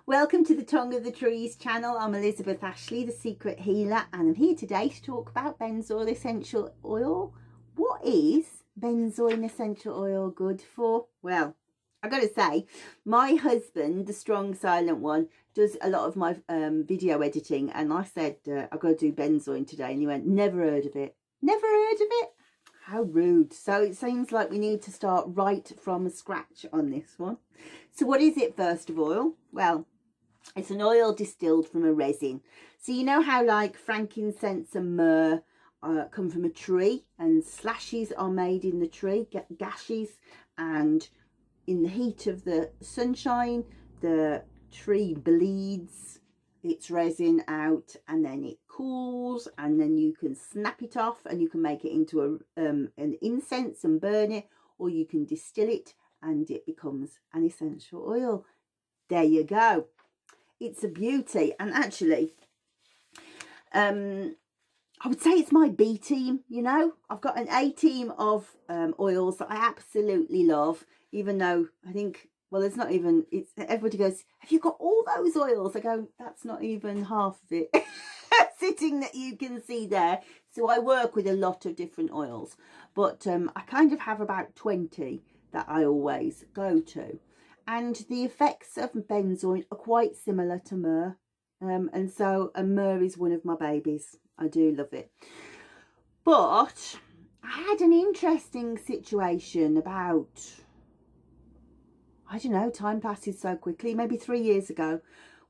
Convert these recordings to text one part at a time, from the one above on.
Welcome to the Tongue of the Trees channel. I'm Elizabeth Ashley, the Secret Healer, and I'm here today to talk about Benzoin Essential Oil. What is Benzoin Essential Oil good for? Well, I've got to say, my husband, the strong silent one, does a lot of my video editing, and I said, I've got to do benzoin today, and he went, never heard of it. Never heard of it? How rude. So it seems like we need to start right from scratch on this one. So what is it, first of all? Well, it's an oil distilled from a resin. So you know how like frankincense and myrrh come from a tree, and slashes are made in the tree, gashes, and in the heat of the sunshine, the tree bleeds its resin out, and then it cools, and then you can snap it off and you can make it into an incense and burn it, or you can distill it and it becomes an essential oil. There you go. It's a beauty. And actually, I would say it's my B team, you know. I've got an A team of oils that I absolutely love, even though I think, well, it's not even, it's, everybody goes, have you got all those oils? I go, that's not even half of it sitting that you can see there. So I work with a lot of different oils, but I kind of have about 20 that I always go to. And the effects of benzoin are quite similar to myrrh. And so myrrh is one of my babies. I do love it. But I had an interesting situation about, I don't know, time passes so quickly, maybe 3 years ago,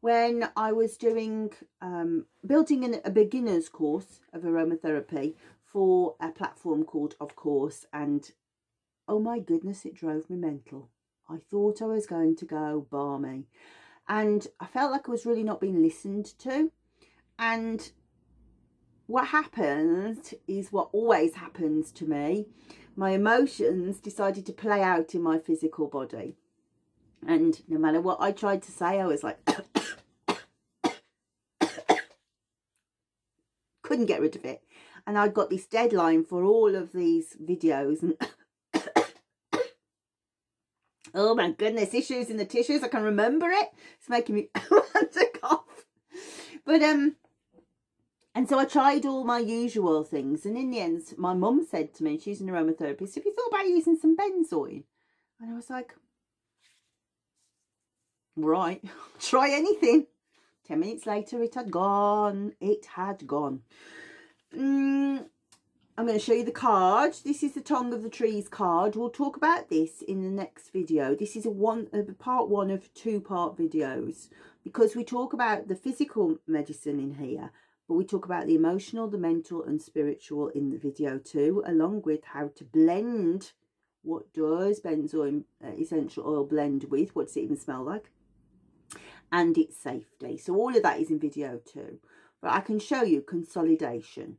when I was doing, building a beginner's course of aromatherapy for a platform called Of Course. And oh my goodness, it drove me mental. I thought I was going to go balmy, and I felt like I was really not being listened to. And what happened is what always happens to me. My emotions decided to play out in my physical body. And no matter what I tried to say, I was like, couldn't get rid of it. And I'd got this deadline for all of these videos, and oh my goodness, issues in the tissues. I can remember it. It's making me want to cough. But and so I tried all my usual things, and in the end, my mum said to me, she's an aromatherapist, have you thought about using some benzoin? And I was like, right, try anything. 10 minutes later, it had gone. It had gone. I'm going to show you the card. This is the Tongue of the Trees card. We'll talk about this in the next video. This is part one of 2-part videos, because we talk about the physical medicine in here, but we talk about the emotional, the mental and spiritual in the video too, along with how to blend. What does benzoin essential oil blend with? What does it even smell like? And its safety. So all of that is in video 2. But I can show you consolidation.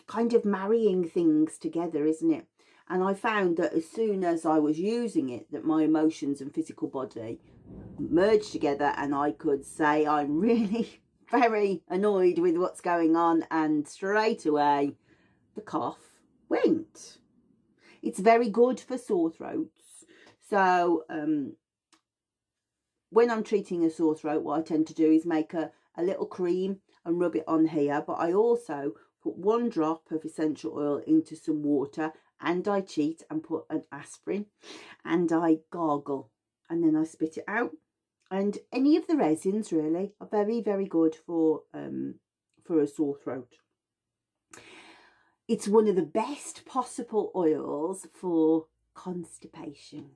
Kind of marrying things together, isn't it? And I found that as soon as I was using it, that my emotions and physical body merged together, and I could say I'm really very annoyed with what's going on, and straight away the cough went. It's very good for sore throats. So when I'm treating a sore throat, what I tend to do is make a little cream and rub it on here, but I also put 1 drop of essential oil into some water, and I cheat and put an aspirin, and I gargle, and then I spit it out. And any of the resins really are very, very good for a sore throat. It's one of the best possible oils for constipation.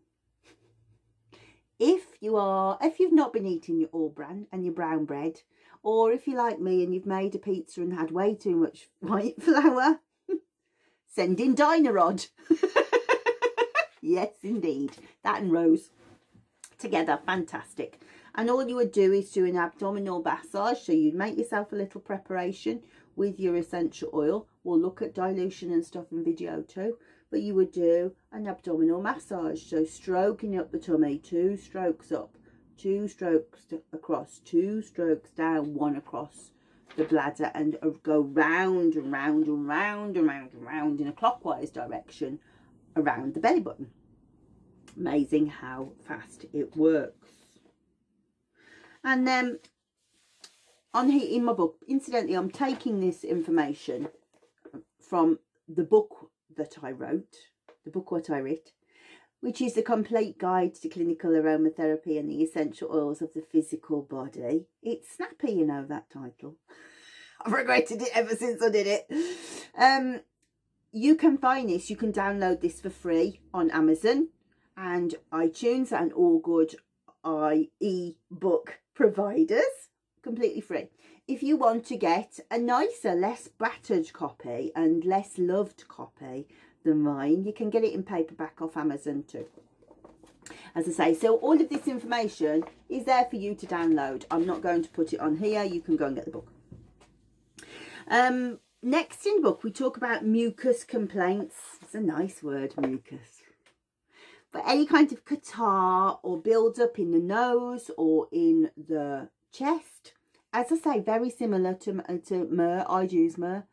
If you've not been eating your all bran and your brown bread, or if you're like me and you've made a pizza and had way too much white flour, send in Dynarod. Yes, indeed. That and Rose together, fantastic. And all you would do is do an abdominal massage. So you'd make yourself a little preparation with your essential oil. We'll look at dilution and stuff in video 2. But you would do an abdominal massage. So stroking up the tummy, 2 strokes up, 2 strokes across, 2 strokes down, 1 across the bladder, and go round and round and round and round and round in a clockwise direction around the belly button. Amazing how fast it works. And then in my book, incidentally, I'm taking this information from the book that I wrote, the book what I wrote, which is The Complete Guide to Clinical Aromatherapy and the Essential Oils of the Physical Body. It's snappy, you know, that title. I've regretted it ever since I did it. You can find this, you can download this for free on Amazon and iTunes and all good e-book providers, completely free. If you want to get a nicer, less battered copy and less loved copy than mine, you can get it in paperback off Amazon too. As I say, so all of this information is there for you to download. I'm not going to put it on here. You can go and get the book. Next in the book, we talk about mucus complaints. It's a nice word, mucus. But any kind of catarrh or build up in the nose or in the chest, as I say, very similar to myrrh. I'd use myrrh,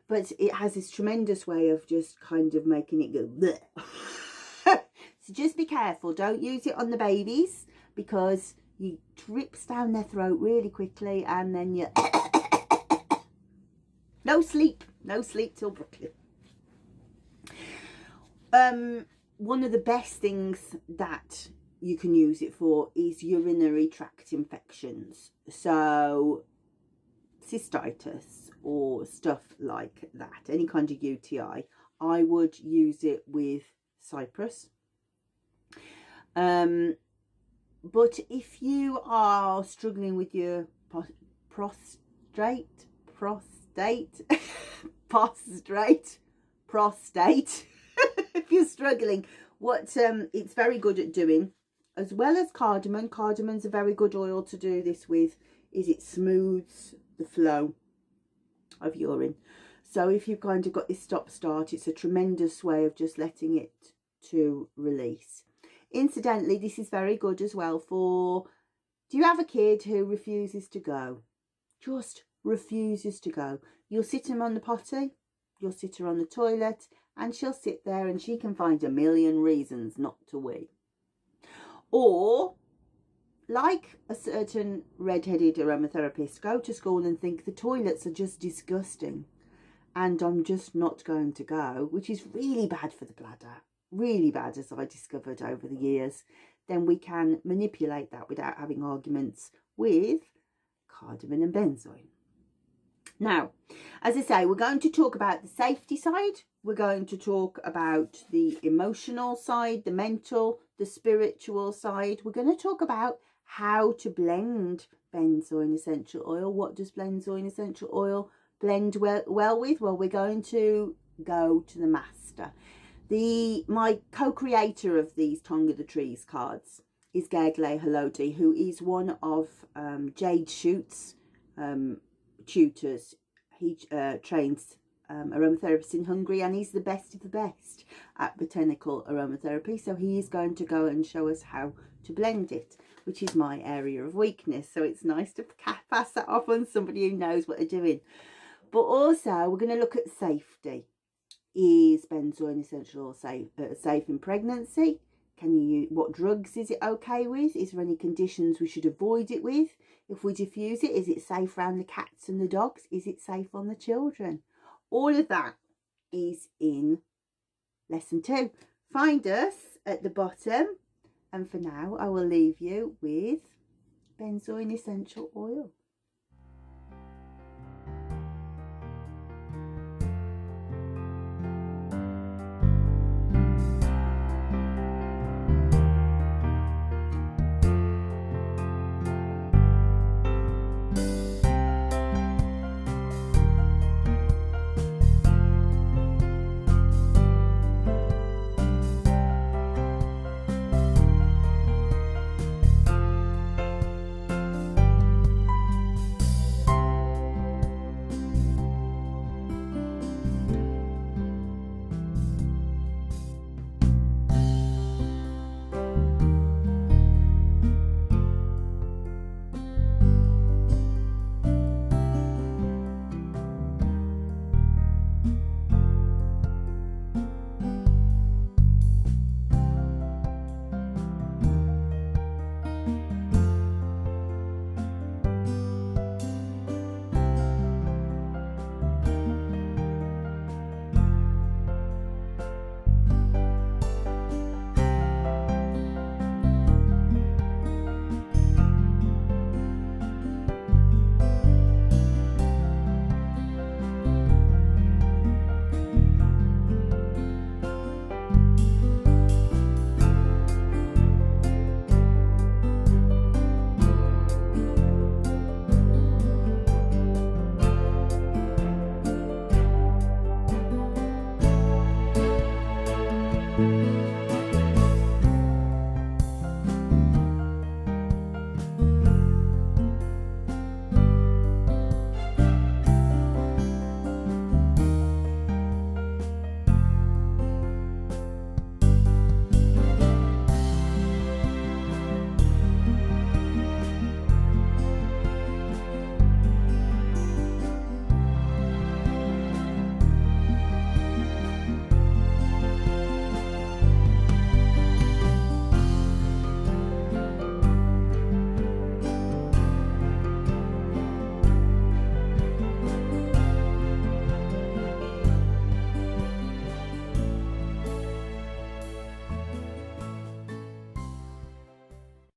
but it has this tremendous way of just kind of making it go bleh. So just be careful. Don't use it on the babies because you drips down their throat really quickly and then you no sleep till Brooklyn. One of the best things that you can use it for is urinary tract infections. So cystitis or stuff like that, any kind of UTI, I would use it with cypress. But if you are struggling with your prostate, if you're struggling, what it's very good at doing, as well as cardamom. Cardamom's a very good oil to do this with, is it smooths the flow of urine. So if you've kind of got this stop-start, it's a tremendous way of just letting it to release. Incidentally, this is very good as well for, do you have a kid who refuses to go? Just refuses to go. You'll sit him on the potty, you'll sit her on the toilet, and she'll sit there and she can find a million reasons not to wee. Or, like a certain red-headed aromatherapist, go to school and think the toilets are just disgusting and I'm just not going to go, which is really bad for the bladder, really bad, as I discovered over the years. Then we can manipulate that without having arguments with cardamom and benzoin. Now, as I say, we're going to talk about the safety side. We're going to talk about the emotional side, the mental, the spiritual side. We're going to talk about how to blend benzoin essential oil. What does benzoin essential oil blend well with? Well, we're going to go to the master. My co-creator of these Tongue of the Trees cards is Gergely Halodi, who is one of Jade Schute's tutors. He trains aromatherapists in Hungary, and he's the best of the best at botanical aromatherapy. So he is going to go and show us how to blend it, which is my area of weakness. So it's nice to pass that off on somebody who knows what they're doing. But also we're going to look at safety. Is benzoin essential oil safe in pregnancy? What drugs is it okay with? Is there any conditions we should avoid it with? If we diffuse it, is it safe around the cats and the dogs? Is it safe on the children? All of that is in lesson 2. Find us at the bottom. And for now, I will leave you with benzoin essential oil.